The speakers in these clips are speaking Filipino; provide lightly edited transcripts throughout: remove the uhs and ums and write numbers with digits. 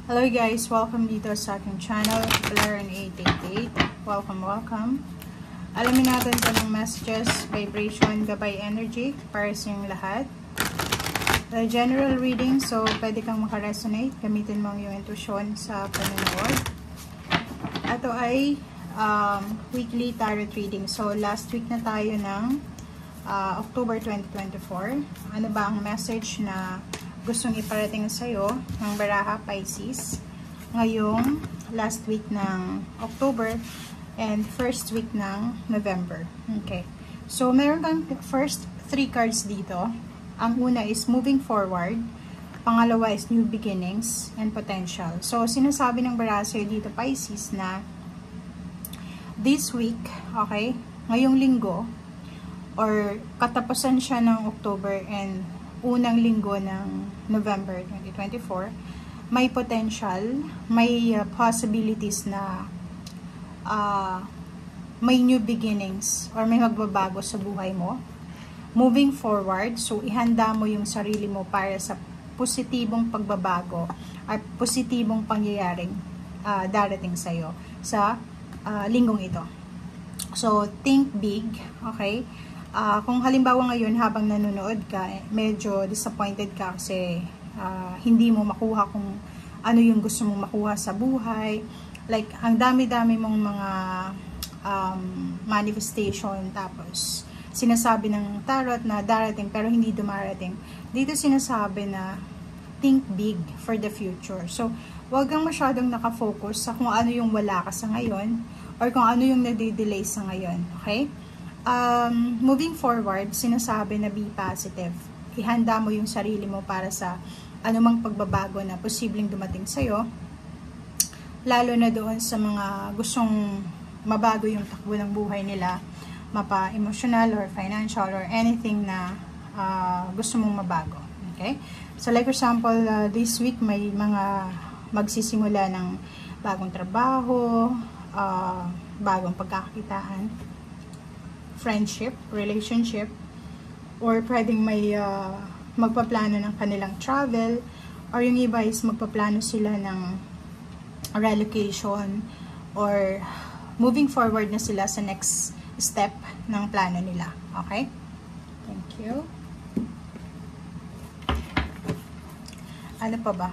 Hello guys, welcome dito sa aking channel, Blaran 888. Welcome. Alamin natin ito ng messages, vibration, gabay energy para sa inyong lahat. The general reading, so pwede kang makaresonate, gamitin mo yung intuition sa panonood. Ito ay weekly tarot reading. So last week na tayo ng October 2024. Ano ba ang message na gustong iparating sa'yo ng Baraha Pisces ngayong last week ng October and first week ng November. Okay. So, meron kang first 3 cards dito. Ang una is moving forward. Pangalawa is new beginnings and potential. So, sinasabi ng Baraha sa'yo dito, Pisces, na this week, okay, ngayong linggo, or katapusan siya ng October and unang linggo ng November 2024, may potential, may possibilities na may new beginnings or may magbabago sa buhay mo. Moving forward, so ihanda mo yung sarili mo para sa positibong pagbabago at positibong pangyayaring darating sa'yo sa linggong ito. So, think big, okay? Kung halimbawa ngayon habang nanonood ka, medyo disappointed ka kasi hindi mo makuha kung ano yung gusto mong makuha sa buhay. Like, ang dami-dami mong mga manifestation, tapos sinasabi ng tarot na darating pero hindi dumarating. Dito sinasabi na think big for the future. So, huwag kang masyadong nakafocus sa kung ano yung wala ka sa ngayon or kung ano yung nade-delay sa ngayon. Okay? Moving forward, sinasabi na be positive. Ihanda mo yung sarili mo para sa anumang pagbabago na posibleng dumating sa'yo. Lalo na doon sa mga gustong mabago yung takbo ng buhay nila, mapa-emotional or financial or anything na gusto mong mabago. Okay? So like for example, this week may mga magsisimula ng bagong trabaho, bagong pagkakakitaan, friendship, relationship, or pwedeng may magpaplano ng kanilang travel, or yung iba is magpaplano sila ng relocation, or moving forward na sila sa next step ng plano nila. Okay? Thank you. Ano pa ba?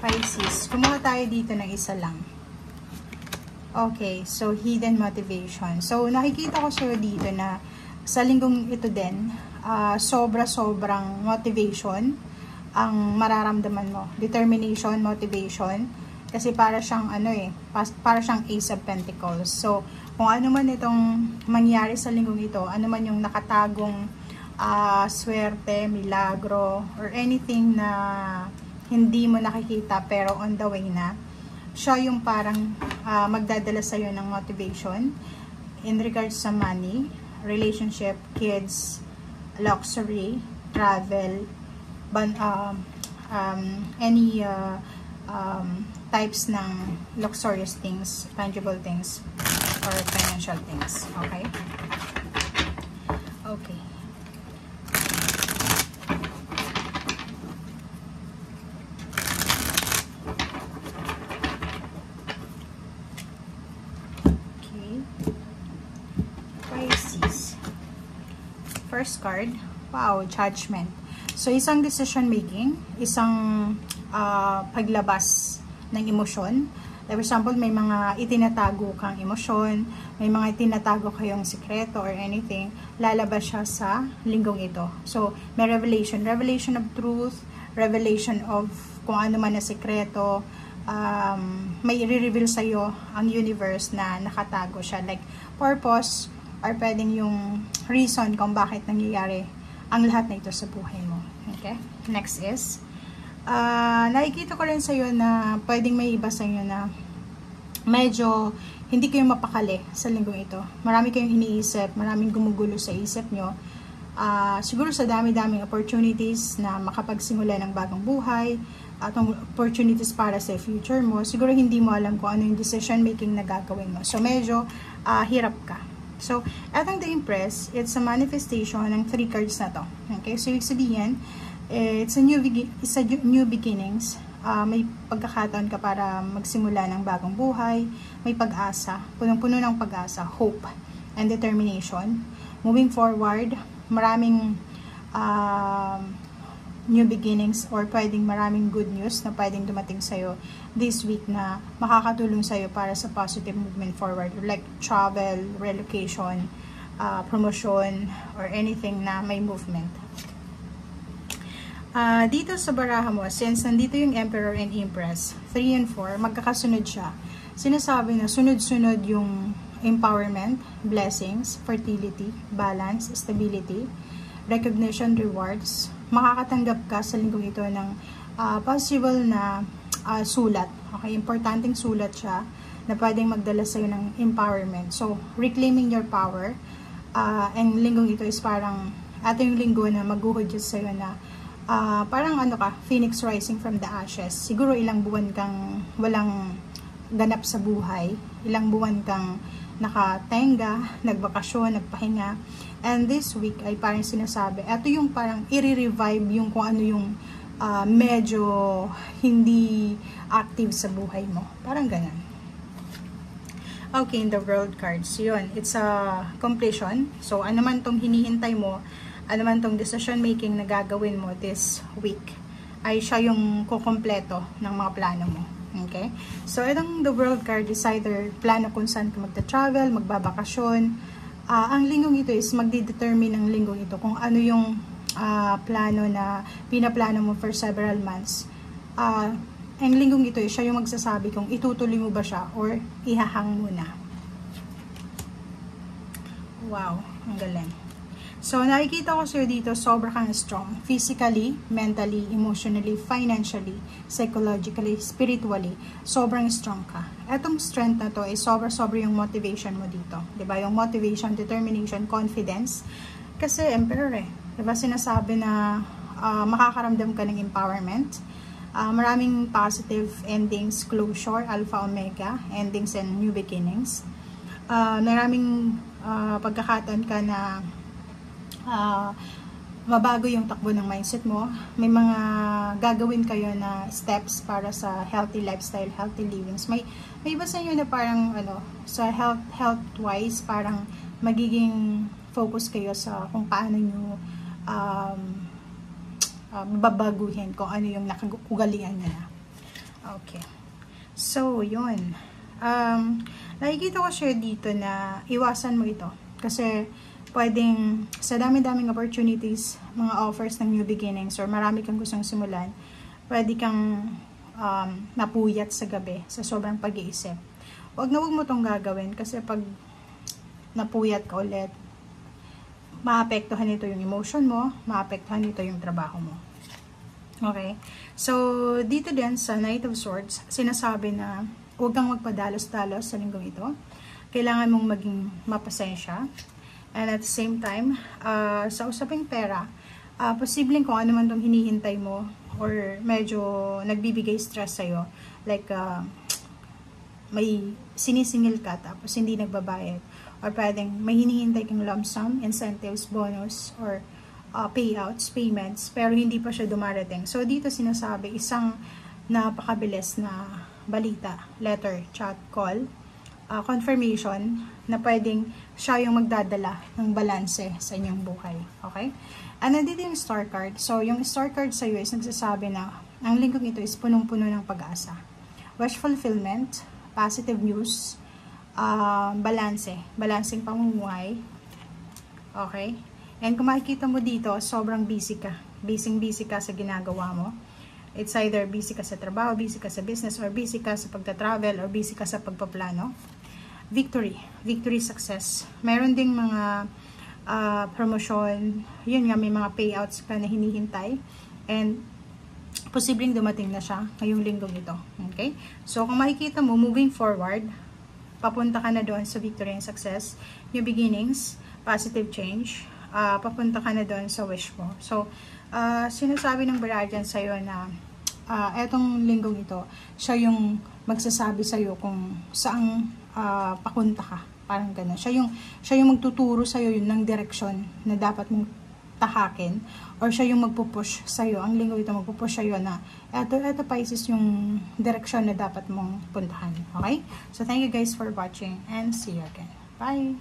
Pisces. Kumuha tayo dito ng isa lang. Okay, so hidden motivation. So, nakikita ko sa'yo dito na sa linggong ito din, sobra-sobrang motivation ang mararamdaman mo. Determination, motivation. Kasi para siyang, para siyang Ace of Pentacles. So, kung ano man itong mangyari sa linggong ito, ano man yung nakatagong swerte, milagro, or anything na hindi mo nakikita pero on the way na, siya yung parang magdadala sa'yo ng motivation in regards sa money, relationship, kids, luxury, travel, any types ng luxurious things, tangible things, or financial things. Okay? Okay. First card, wow, judgment. So, isang decision making, isang paglabas ng emosyon. Like for example, may mga itinatago kang emosyon, may mga itinatago kayong sikreto or anything, lalabas siya sa linggong ito. So, may revelation of truth, revelation of kung ano man na sikreto, may i-reveal sa'yo ang universe na nakatago siya. Like, purpose, or pwedeng yung reason kung bakit nangyayari ang lahat na ito sa buhay mo. Okay? Next is, nakikita ko rin sa'yo na pwedeng may iba sa'yo na medyo hindi kayo mapakali sa linggong ito. Marami kayong iniisip, maraming gumugulo sa isip nyo. Siguro sa dami-daming opportunities na makapagsimula ng bagong buhay, at opportunities para sa future mo, siguro hindi mo alam kung ano yung decision making na gagawin mo. So, medyo hirap ka. So, etong The Empress, it's a manifestation ng 3 cards na to. Okay? So, ibig sabihin, it's a new beginnings. may pagkakataon ka para magsimula ng bagong buhay, may pag-asa, punong-puno ng pag-asa, hope, and determination. Moving forward, maraming new beginnings or pwedeng maraming good news na pwedeng dumating sa'yo this week na makakatulong sa'yo para sa positive movement forward, like travel, relocation, promotion, or anything na may movement. Dito sa baraha mo, since nandito yung Emperor and Empress, 3 and 4, magkakasunod siya. Sinasabi na sunod-sunod yung empowerment, blessings, fertility, balance, stability, recognition, rewards. Makakatanggap ka sa linggong ito ng possible na sulat. Okay, importanteng sulat siya na pwedeng magdala sa'yo ng empowerment. So, reclaiming your power. And linggong ito is parang, ito yung linggo na maghuhudyat sa'yo na parang ano ka, phoenix rising from the ashes. Siguro ilang buwan kang walang ganap sa buhay. Ilang buwan kang nakatenga, nagbakasyon, nagpahinga. And this week ay parang sinasabi, ito yung parang i-revive yung kung ano yung medyo hindi active sa buhay mo. Parang ganun. Okay, in the world cards, yun. It's a completion. So, ano man tong hinihintay mo, ano man tong decision making na gagawin mo this week, ay siya yung kukompleto ng mga plano mo. Okay? So, itong the world card is either plano kung saan ka magta-travel, magbabakasyon. Ang linggong ito is magdidetermine ang linggong ito kung ano yung plano na pinaplano mo for several months. Ang linggong ito is siya yung magsasabi kung itutuloy mo ba siya or ihahang muna. Wow, ang galing. So, nakikita ko sa'yo dito, sobra kang strong. Physically, mentally, emotionally, financially, psychologically, spiritually, sobrang strong ka. Etong strength na to ay sobra-sobra yung motivation mo dito. Diba? Yung motivation, determination, confidence. Kasi, Emperor Diba? Sinasabi na makakaramdam ka ng empowerment. Maraming positive endings, closure, alpha, omega, endings and new beginnings. Maraming pagkakataon ka na mabago yung takbo ng mindset mo. May mga gagawin kayo na steps para sa healthy lifestyle, healthy livings. May iba sa inyo na parang sa health wise, parang magiging focus kayo sa kung paano nyo babaguhin kung ano yung nakagugalian nyo. Okay. So, yun. Nakikita ko siya dito na iwasan mo ito. Kasi pwedeng sa dami-daming opportunities, mga offers ng new beginnings or marami kang gustong simulan, pwede kang napuyat sa gabi sa sobrang pag-iisip. Huwag mo itong gagawin kasi pag napuyat ka ulit, maapektuhan nito yung emotion mo, maapektuhan nito yung trabaho mo. Okay? So, dito din sa Knight of Swords, sinasabi na huwag kang magpadalos-dalos sa linggong ito. Kailangan mong maging mapasensya. And at the same time, sa usaping pera, posibleng kung ano man itong hinihintay mo or medyo nagbibigay stress sa'yo, like may sinisingil ka tapos hindi nagbabayad, or pwedeng may hinihintay kang lump sum, incentives, bonus, or payouts, payments, pero hindi pa siya dumarating. So, dito sinasabi, isang napakabilis na balita, letter, chat, call, confirmation na pwedeng siya yung magdadala ng balanse sa inyong buhay. Okay? And nandito yung star card. So, yung star card sa iyo is nagsasabi na ang linggong ito is punong-puno ng pag-asa. Wish fulfillment, positive news, balanse, balancing pamumuhay. Okay? And kung makikita mo dito, sobrang busy ka. Busy ka sa ginagawa mo. It's either busy ka sa trabaho, busy ka sa business, or busy ka sa pagta-travel, or busy ka sa pagpaplano. Victory, success. Meron ding mga promotion, yun nga, may mga payouts ka na hinihintay. And posibleng dumating na siya ngayong linggong ito. Okay? So, kung makikita mo, moving forward, papunta ka na doon sa victory and success, new beginnings, positive change, papunta ka na doon sa wish mo. So, sinasabi ng Baradian sa'yo na etong linggong ito, siya yung magsasabi sa'yo kung saang papunta ka. Parang gano'n. Siya yung magtuturo sa'yo yun ng direksyon na dapat mong tahakin or siya yung magpupush sa'yo. Ang linggo ito magpupush sa'yo na eto Pisces yung direksyon na dapat mong puntahan. Okay? So, thank you guys for watching and see you again. Bye!